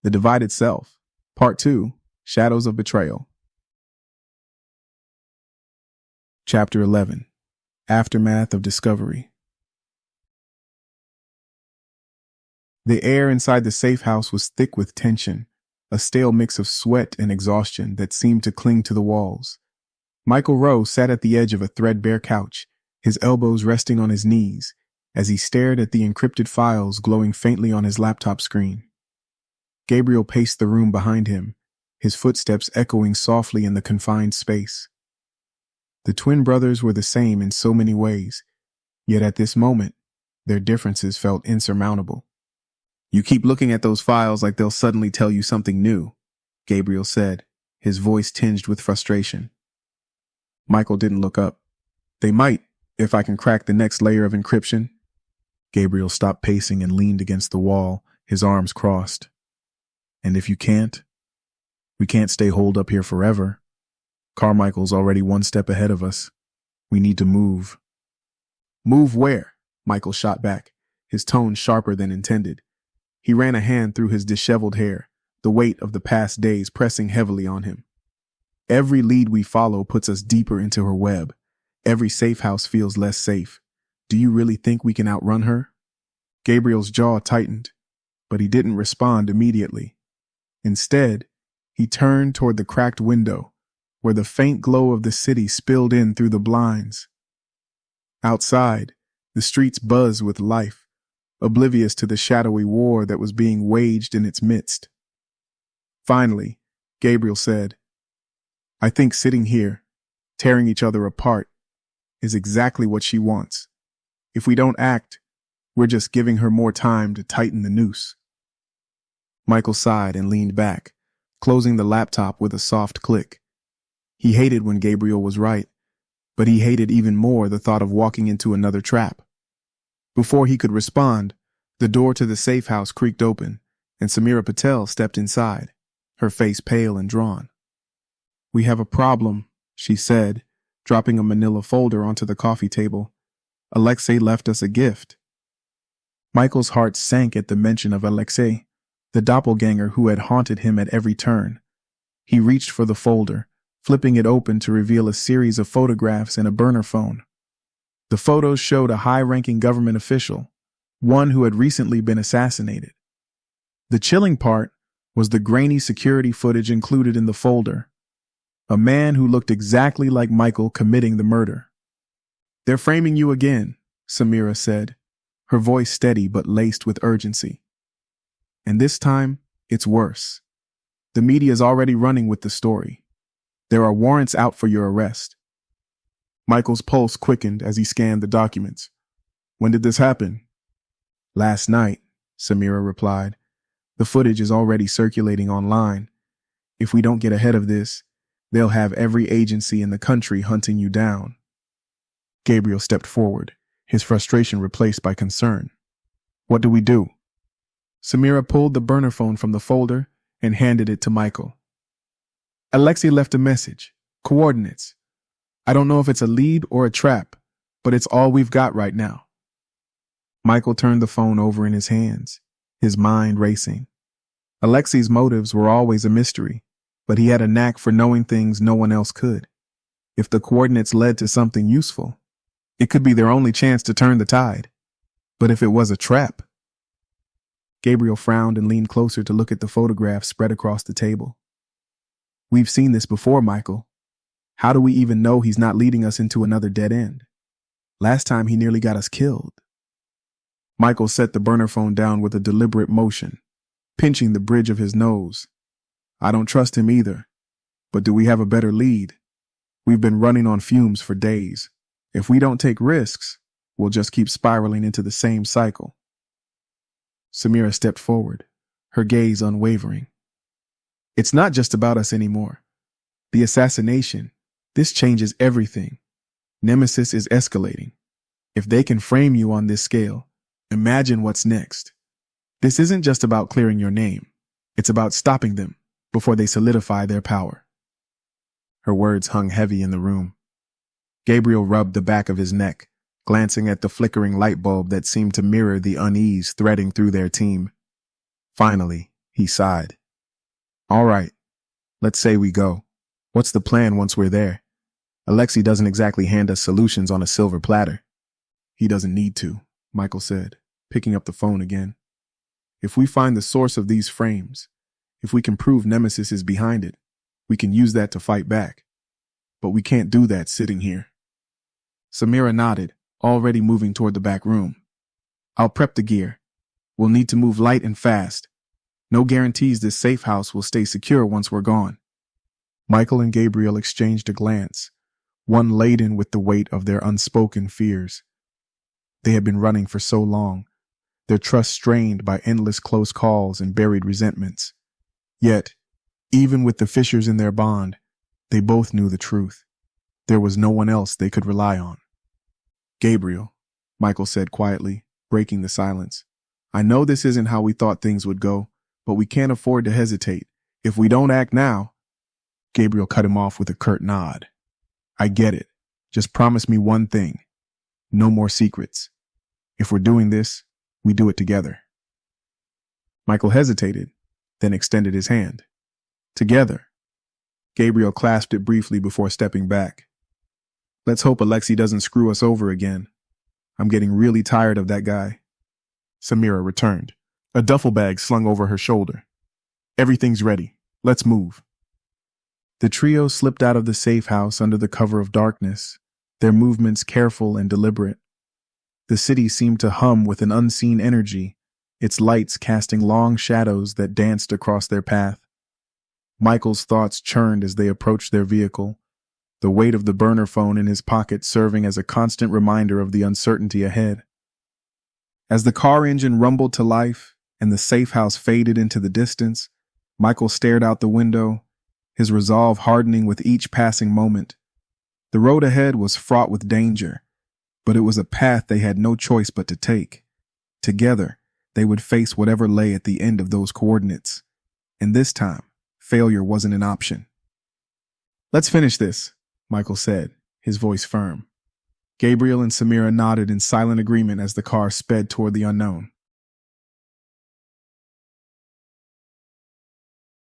The Divided Self, Part 2, Shadows of Betrayal. Chapter 11, Aftermath of Discovery. The air inside the safe house was thick with tension, a stale mix of sweat and exhaustion that seemed to cling to the walls. Michael Rowe sat at the edge of a threadbare couch, his elbows resting on his knees, as he stared at the encrypted files glowing faintly on his laptop screen. Gabriel paced the room behind him, his footsteps echoing softly in the confined space. The twin brothers were the same in so many ways, yet at this moment, their differences felt insurmountable. "You keep looking at those files like they'll suddenly tell you something new," Gabriel said, his voice tinged with frustration. Michael didn't look up. "They might, if I can crack the next layer of encryption." Gabriel stopped pacing and leaned against the wall, his arms crossed. "And if you can't? We can't stay holed up here forever. Carmichael's already one step ahead of us. We need to move." "Move where?" Michael shot back, his tone sharper than intended. He ran a hand through his disheveled hair, the weight of the past days pressing heavily on him. "Every lead we follow puts us deeper into her web. Every safe house feels less safe. Do you really think we can outrun her?" Gabriel's jaw tightened, but he didn't respond immediately. Instead, he turned toward the cracked window, where the faint glow of the city spilled in through the blinds. Outside, the streets buzzed with life, oblivious to the shadowy war that was being waged in its midst. Finally, Gabriel said, "I think sitting here, tearing each other apart, is exactly what she wants. If we don't act, we're just giving her more time to tighten the noose." Michael sighed and leaned back, closing the laptop with a soft click. He hated when Gabriel was right, but he hated even more the thought of walking into another trap. Before he could respond, the door to the safe house creaked open, and Samira Patel stepped inside, her face pale and drawn. "We have a problem," she said, dropping a manila folder onto the coffee table. "Alexei left us a gift." Michael's heart sank at the mention of Alexei, the doppelganger who had haunted him at every turn. He reached for the folder, flipping it open to reveal a series of photographs and a burner phone. The photos showed a high-ranking government official, one who had recently been assassinated. The chilling part was the grainy security footage included in the folder. A man who looked exactly like Michael committing the murder. "They're framing you again," Samira said, her voice steady but laced with urgency. "And this time, it's worse. The media is already running with the story. There are warrants out for your arrest." Michael's pulse quickened as he scanned the documents. "When did this happen?" "Last night," Samira replied. "The footage is already circulating online. If we don't get ahead of this, they'll have every agency in the country hunting you down." Gabriel stepped forward, his frustration replaced by concern. "What do we do?" Samira pulled the burner phone from the folder and handed it to Michael. "Alexei left a message. Coordinates. I don't know if it's a lead or a trap, but it's all we've got right now." Michael turned the phone over in his hands, his mind racing. Alexei's motives were always a mystery, but he had a knack for knowing things no one else could. If the coordinates led to something useful, it could be their only chance to turn the tide. But if it was a trap... Gabriel frowned and leaned closer to look at the photographs spread across the table. "We've seen this before, Michael. How do we even know he's not leading us into another dead end? Last time he nearly got us killed." Michael set the burner phone down with a deliberate motion, pinching the bridge of his nose. "I don't trust him either. But do we have a better lead? We've been running on fumes for days. If we don't take risks, we'll just keep spiraling into the same cycle." Samira stepped forward, her gaze unwavering. "It's not just about us anymore. The assassination, this changes everything. Nemesis is escalating. If they can frame you on this scale, imagine what's next. This isn't just about clearing your name. It's about stopping them before they solidify their power." Her words hung heavy in the room. Gabriel rubbed the back of his neck, glancing at the flickering light bulb that seemed to mirror the unease threading through their team. Finally, He sighed. All right, let's say we go. What's the plan once we're there? Alexei doesn't exactly hand us solutions on a silver platter. He doesn't need to, Michael said, picking up the phone again. If we find the source of these frames, if we can prove Nemesis is behind it, we can use that to fight back. But we can't do that sitting here. Samira nodded, already moving toward the back room. I'll prep the gear. We'll need to move light and fast. No guarantees this safe house will stay secure once we're gone. Michael and Gabriel exchanged a glance, one laden with the weight of their unspoken fears. They had been running for so long, their trust strained by endless close calls and buried resentments. Yet, even with the fissures in their bond, they both knew the truth. There was no one else they could rely on. Gabriel, Michael said quietly, breaking the silence. I know this isn't how we thought things would go, but we can't afford to hesitate. If we don't act now... Gabriel cut him off with a curt nod. I get it. Just promise me one thing. No more secrets. If we're doing this, we do it together. Michael hesitated, then extended his hand. Together. Gabriel clasped it briefly before stepping back. Let's hope Alexei doesn't screw us over again. I'm getting really tired of that guy. Samira returned, a duffel bag slung over her shoulder. Everything's ready. Let's move. The trio slipped out of the safe house under the cover of darkness, their movements careful and deliberate. The city seemed to hum with an unseen energy, its lights casting long shadows that danced across their path. Michael's thoughts churned as they approached their vehicle, the weight of the burner phone in his pocket serving as a constant reminder of the uncertainty ahead. As the car engine rumbled to life and the safe house faded into the distance, Michael stared out the window, his resolve hardening with each passing moment. The road ahead was fraught with danger, but it was a path they had no choice but to take. Together, they would face whatever lay at the end of those coordinates. And this time, failure wasn't an option. Let's finish this, Michael said, his voice firm. Gabriel and Samira nodded in silent agreement as the car sped toward the unknown.